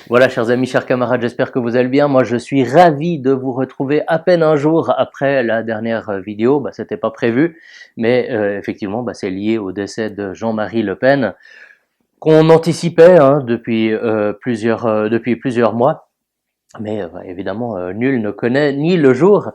Voilà, chers amis, chers camarades, j'espère que vous allez bien. Moi, je suis ravi de vous retrouver à peine un jour après la dernière vidéo. C'était pas prévu, mais effectivement, c'est lié au décès de Jean-Marie Le Pen, qu'on anticipait depuis plusieurs mois. Mais évidemment, nul ne connaît ni le jour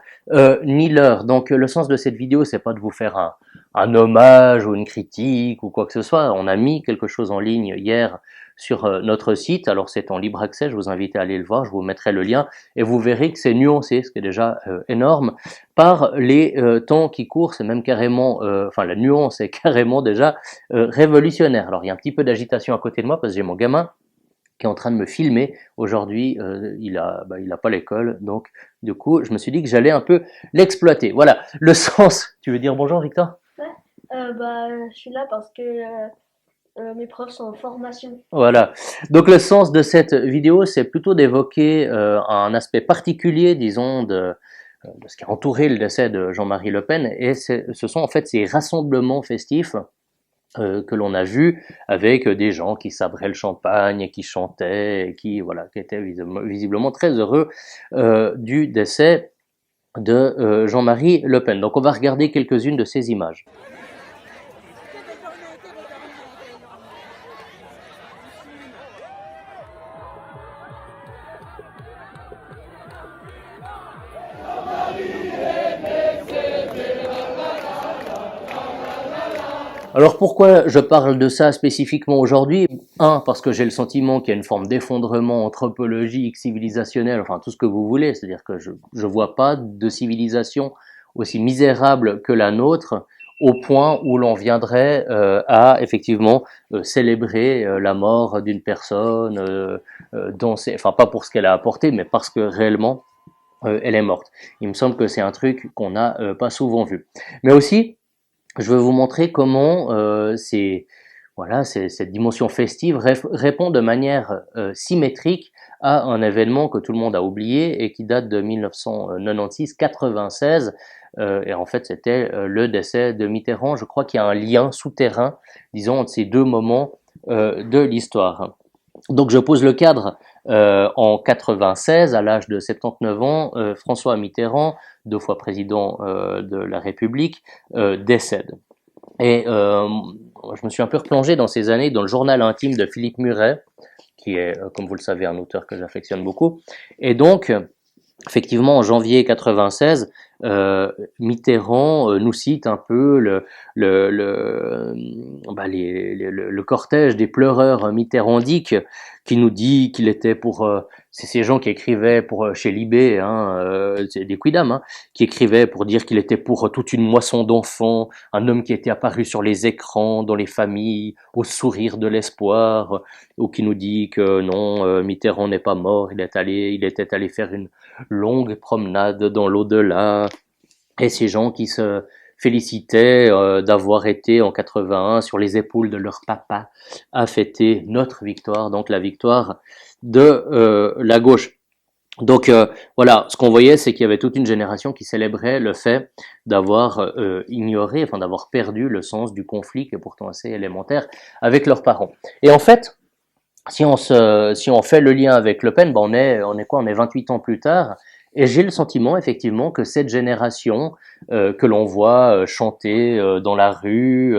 ni l'heure. Donc, le sens de cette vidéo, c'est pas de vous faire un hommage ou une critique ou quoi que ce soit. On a mis quelque chose en ligne hier sur notre site. Alors, c'est en libre accès. Je vous invite à aller le voir. Je vous mettrai le lien et vous verrez que c'est nuancé, ce qui est déjà énorme, par les temps qui courent. C'est même carrément, la nuance est carrément déjà révolutionnaire. Alors, il y a un petit peu d'agitation à côté de moi parce que j'ai mon gamin qui est en train de me filmer. Aujourd'hui, il a pas l'école, donc du coup, je me suis dit que j'allais un peu l'exploiter. Voilà, le sens. Tu veux dire bonjour, Victor? Ouais, je suis là parce que mes profs sont en formation. Voilà. Donc le sens de cette vidéo, c'est plutôt d'évoquer un aspect particulier, disons, de ce qui a entouré le décès de Jean-Marie Le Pen, et ce sont en fait ces rassemblements festifs que l'on a vu avec des gens qui sabraient le champagne et qui chantaient et qui étaient visiblement très heureux du décès de Jean-Marie Le Pen. Donc on va regarder quelques-unes de ces images. Alors pourquoi je parle de ça spécifiquement aujourd'hui? Un, parce que j'ai le sentiment qu'il y a une forme d'effondrement anthropologique, civilisationnel, enfin tout ce que vous voulez, c'est-à-dire que je vois pas de civilisation aussi misérable que la nôtre au point où l'on viendrait à effectivement célébrer la mort d'une personne enfin pas pour ce qu'elle a apporté, mais parce que réellement elle est morte. Il me semble que c'est un truc qu'on n'a pas souvent vu. Mais aussi, je veux vous montrer comment cette dimension festive répond de manière symétrique à un événement que tout le monde a oublié et qui date de 1996-96. Et en fait, c'était le décès de Mitterrand. Je crois qu'il y a un lien souterrain, disons, entre ces deux moments de l'histoire. Donc je pose le cadre. En 96, à l'âge de 79 ans, François Mitterrand, 2 fois président de la République, décède. Et je me suis un peu replongé dans ces années dans le journal intime de Philippe Muret, qui est, comme vous le savez, un auteur que j'affectionne beaucoup. Et donc, effectivement, en janvier 96, Mitterrand nous cite un peu le cortège des pleureurs mitterrandiques, qui nous dit qu'il était pour c'est ces gens qui écrivaient pour chez Libé, c'est des quidam, qui écrivaient pour dire qu'il était pour toute une moisson d'enfants, un homme qui était apparu sur les écrans, dans les familles, au sourire de l'espoir, ou qui nous dit que non, Mitterrand n'est pas mort, il était allé faire une longue promenade dans l'au-delà, et ces gens qui se félicitaient d'avoir été en 81 sur les épaules de leur papa à fêter notre victoire, donc la victoire de la gauche. Donc voilà, ce qu'on voyait, c'est qu'il y avait toute une génération qui célébrait le fait d'avoir ignoré, enfin d'avoir perdu le sens du conflit qui est pourtant assez élémentaire avec leurs parents. Et en fait, si on fait le lien avec Le Pen, on est quoi? On est 28 ans plus tard, et j'ai le sentiment effectivement que cette génération que l'on voit chanter dans la rue,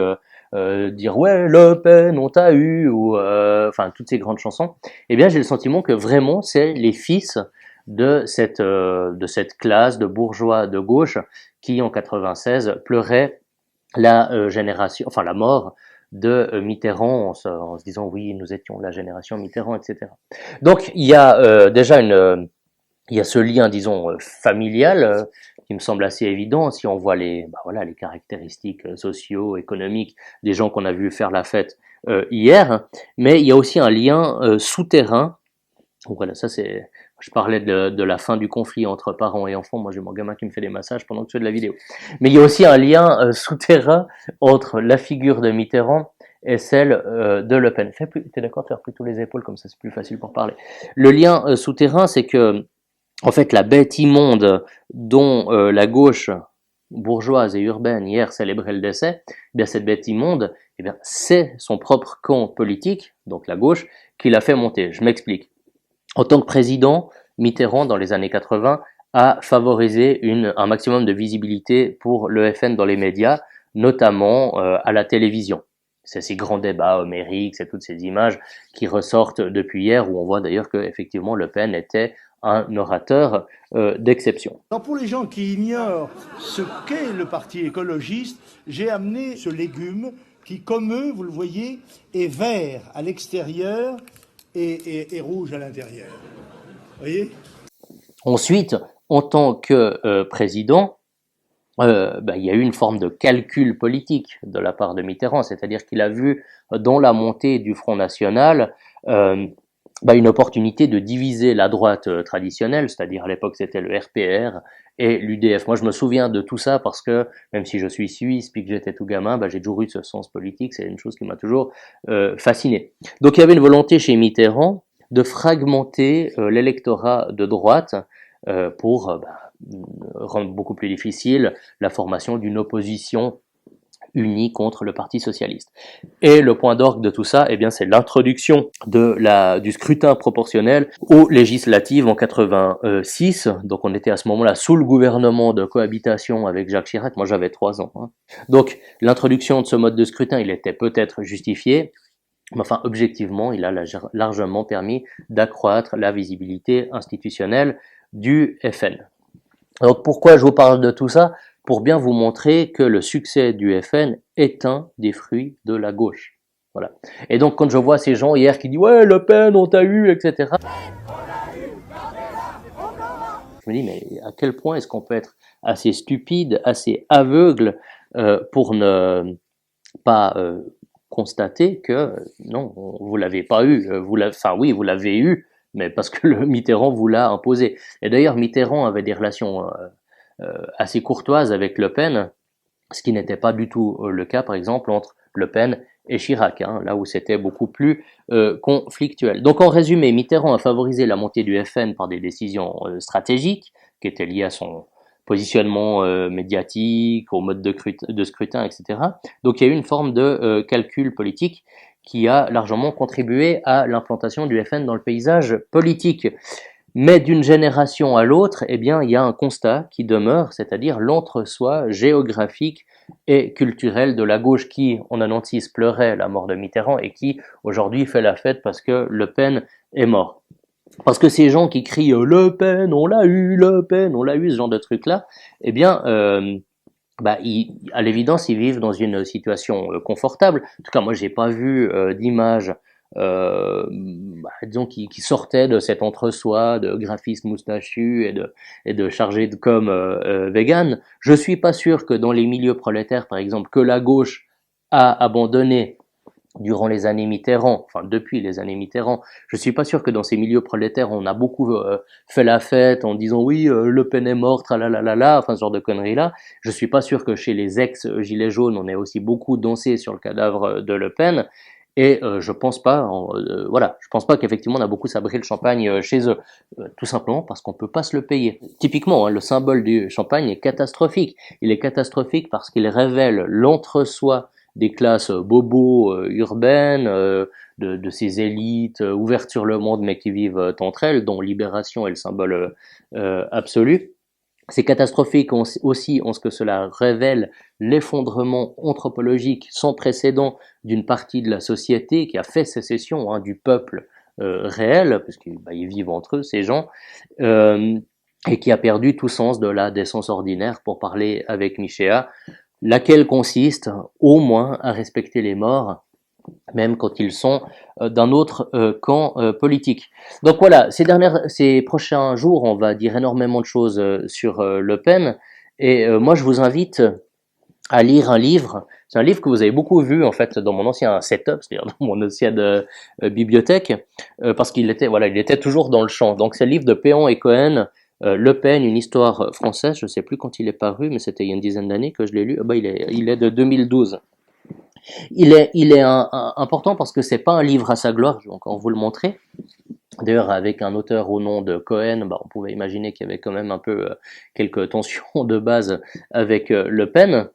dire ouais Le Pen on t'a eu, ou enfin toutes ces grandes chansons, eh bien j'ai le sentiment que vraiment c'est les fils de cette classe de bourgeois de gauche qui en 96 pleuraient la mort de Mitterrand en se disant oui, nous étions la génération Mitterrand, etc. Donc il y a il y a ce lien, disons, familial qui me semble assez évident si on voit les caractéristiques sociaux, économiques des gens qu'on a vu faire la fête hier, mais il y a aussi un lien souterrain. Donc voilà, ça c'est. Je parlais de la fin du conflit entre parents et enfants. Moi, j'ai mon gamin qui me fait des massages pendant que je fais de la vidéo. Mais il y a aussi un lien souterrain entre la figure de Mitterrand et celle de Le Pen. T'es d'accord de faire plutôt les épaules, comme ça c'est plus facile pour parler. Le lien souterrain, c'est que, en fait, la bête immonde dont la gauche bourgeoise et urbaine hier célébrait le décès, eh bien cette bête immonde, eh bien c'est son propre camp politique, donc la gauche, qui l'a fait monter. Je m'explique. En tant que président, Mitterrand, dans les années 80, a favorisé un maximum de visibilité pour le FN dans les médias, notamment à la télévision. C'est ces grands débats homériques, c'est toutes ces images qui ressortent depuis hier, où on voit d'ailleurs que effectivement Le Pen était un orateur d'exception. Alors pour les gens qui ignorent ce qu'est le parti écologiste, j'ai amené ce légume qui, comme eux, vous le voyez, est vert à l'extérieur et rouge à l'intérieur. Vous voyez? Ensuite, en tant que président, il y a eu une forme de calcul politique de la part de Mitterrand, c'est-à-dire qu'il a vu dans la montée du Front National une opportunité de diviser la droite traditionnelle, c'est-à-dire à l'époque c'était le RPR et l'UDF. Moi je me souviens de tout ça parce que même si je suis suisse puis que j'étais tout gamin, j'ai toujours eu ce sens politique, c'est une chose qui m'a toujours fasciné. Donc il y avait une volonté chez Mitterrand de fragmenter l'électorat de droite pour rendre beaucoup plus difficile la formation d'une opposition unie contre le Parti socialiste. Et le point d'orgue de tout ça, c'est l'introduction du scrutin proportionnel aux législatives en 86. Donc on était à ce moment-là sous le gouvernement de cohabitation avec Jacques Chirac. Moi j'avais 3 ans. Donc l'introduction de ce mode de scrutin, il était peut-être justifié, mais enfin objectivement, il a largement permis d'accroître la visibilité institutionnelle du FN. Donc pourquoi je vous parle de tout ça? Pour bien vous montrer que le succès du FN est un des fruits de la gauche. Voilà. Et donc quand je vois ces gens hier qui disent ouais Le Pen on t'a eu, etc. Je me dis mais à quel point est-ce qu'on peut être assez stupide, assez aveugle pour ne pas constater que non, vous l'avez pas eu, oui vous l'avez eu, mais parce que le Mitterrand vous l'a imposé. Et d'ailleurs Mitterrand avait des relations assez courtoises avec Le Pen, ce qui n'était pas du tout le cas par exemple entre Le Pen et Chirac, là où c'était beaucoup plus conflictuel. Donc en résumé, Mitterrand a favorisé la montée du FN par des décisions stratégiques qui étaient liées à son positionnement médiatique, au mode de scrutin, etc. Donc il y a eu une forme de calcul politique qui a largement contribué à l'implantation du FN dans le paysage politique. Mais d'une génération à l'autre, il y a un constat qui demeure, c'est-à-dire l'entre-soi géographique et culturel de la gauche qui, en 96, pleurait la mort de Mitterrand et qui, aujourd'hui, fait la fête parce que Le Pen est mort. Parce que ces gens qui crient Le Pen, on l'a eu, Le Pen, on l'a eu, ce genre de truc-là, à l'évidence, ils vivent dans une situation confortable. En tout cas, moi, j'ai pas vu d'image disons qui sortait de cet entre-soi de graphiste moustachu et de chargé de com vegan. Je suis pas sûr que dans les milieux prolétaires, par exemple, que la gauche a abandonné durant les années Mitterrand, enfin depuis les années Mitterrand, je suis pas sûr que dans ces milieux prolétaires on a beaucoup fait la fête en disant oui Le Pen est mort, tralalala, enfin ce genre de conneries là. Je suis pas sûr que chez les ex gilets jaunes on ait aussi beaucoup dansé sur le cadavre de Le Pen. Et je pense pas, je pense pas qu'effectivement on a beaucoup sabré le champagne chez eux, tout simplement parce qu'on peut pas se le payer. Typiquement, le symbole du champagne est catastrophique. Il est catastrophique parce qu'il révèle l'entre-soi des classes bobos urbaines, de ces élites ouvertes sur le monde mais qui vivent entre elles, dont Libération est le symbole absolu. C'est catastrophique aussi en ce que cela révèle l'effondrement anthropologique sans précédent d'une partie de la société qui a fait sécession du peuple réel, puisqu'ils vivent entre eux, ces gens, et qui a perdu tout sens de la décence ordinaire, pour parler avec Michéa, laquelle consiste au moins à respecter les morts, même quand ils sont d'un autre camp politique. Donc voilà, ces prochains jours, on va dire énormément de choses sur Le Pen, et moi je vous invite à lire un livre. C'est un livre que vous avez beaucoup vu en fait dans mon ancien setup, c'est-à-dire dans mon ancienne bibliothèque, parce qu'il était il était toujours dans le champ. Donc c'est le livre de Péan et Cohen, Le Pen, une histoire française. Je ne sais plus quand il est paru, mais c'était il y a une dizaine d'années que je l'ai lu. Il est de 2012. Il est important parce que c'est pas un livre à sa gloire, je vais encore vous le montrer. D'ailleurs, avec un auteur au nom de Cohen, on pouvait imaginer qu'il y avait quand même un peu quelques tensions de base avec Le Pen.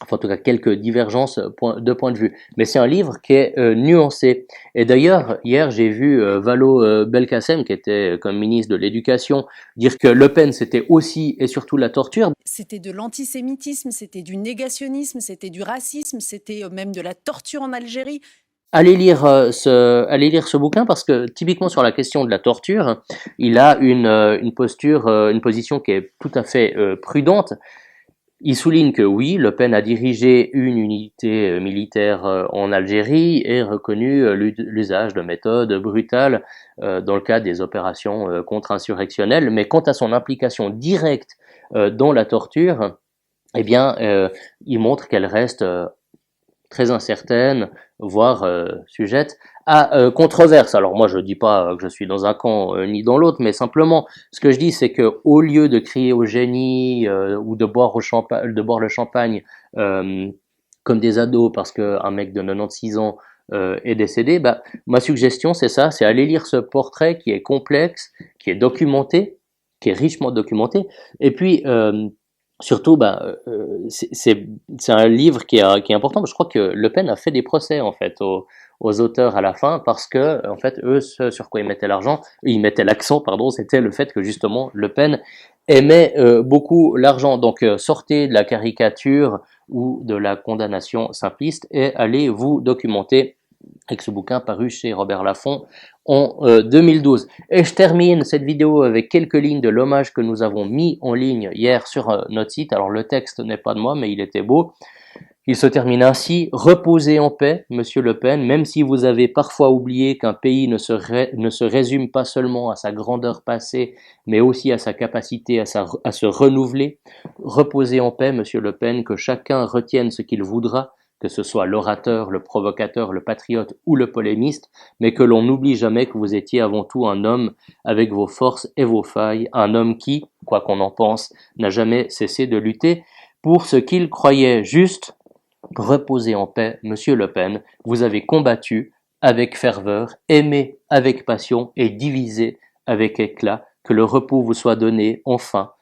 enfin en tout cas quelques divergences de point de vue. Mais c'est un livre qui est nuancé. Et d'ailleurs, hier j'ai vu Valo Belkacem, qui était comme ministre de l'Éducation, dire que Le Pen c'était aussi et surtout la torture. C'était de l'antisémitisme, c'était du négationnisme, c'était du racisme, c'était même de la torture en Algérie. Allez lire ce bouquin parce que typiquement sur la question de la torture, il a une posture, une position qui est tout à fait prudente. Il souligne que oui, Le Pen a dirigé une unité militaire en Algérie et reconnu l'usage de méthodes brutales dans le cadre des opérations contre-insurrectionnelles, mais quant à son implication directe dans la torture, eh bien, il montre qu'elle reste très incertaine, voire sujette à controverse. Alors moi je dis pas que je suis dans un camp ni dans l'autre, mais simplement ce que je dis c'est que au lieu de crier au génie ou de boire le champagne comme des ados parce qu'un mec de 96 ans est décédé, bah, ma suggestion c'est ça, c'est aller lire ce portrait qui est complexe, qui est documenté, qui est richement documenté, et puis surtout, c'est un livre qui est important. Je crois que Le Pen a fait des procès en fait aux auteurs à la fin parce que en fait eux ce sur quoi ils mettaient l'accent pardon, c'était le fait que justement Le Pen aimait beaucoup l'argent. Donc sortez de la caricature ou de la condamnation simpliste et allez vous documenter avec ce bouquin paru chez Robert Laffont en 2012. Et je termine cette vidéo avec quelques lignes de l'hommage que nous avons mis en ligne hier sur notre site. Alors le texte n'est pas de moi, mais il était beau. Il se termine ainsi: reposez en paix, Monsieur Le Pen, même si vous avez parfois oublié qu'un pays ne se résume pas seulement à sa grandeur passée, mais aussi à sa capacité à se renouveler. Reposez en paix, Monsieur Le Pen, que chacun retienne ce qu'il voudra, que ce soit l'orateur, le provocateur, le patriote ou le polémiste, mais que l'on n'oublie jamais que vous étiez avant tout un homme avec vos forces et vos failles, un homme qui, quoi qu'on en pense, n'a jamais cessé de lutter pour ce qu'il croyait juste. Reposez en paix, Monsieur Le Pen, vous avez combattu avec ferveur, aimé avec passion et divisé avec éclat, que le repos vous soit donné enfin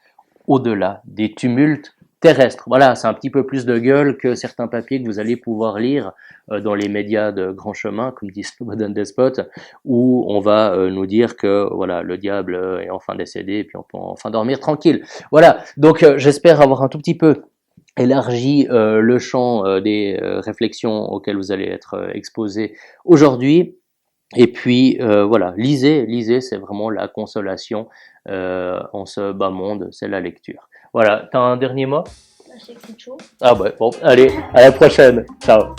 au-delà des tumultes terrestres. Voilà, c'est un petit peu plus de gueule que certains papiers que vous allez pouvoir lire dans les médias de grand chemin, comme dit Slobodan Despot, où on va nous dire que voilà, le diable est enfin décédé et puis on peut enfin dormir tranquille. Voilà, donc j'espère avoir un tout petit peu élargi le champ des réflexions auxquelles vous allez être exposés aujourd'hui. Et puis voilà, lisez, c'est vraiment la consolation en ce bas monde, c'est la lecture. Voilà, t'as un dernier mot? C'est chaud. Ah ouais, bon, allez, à la prochaine, ciao.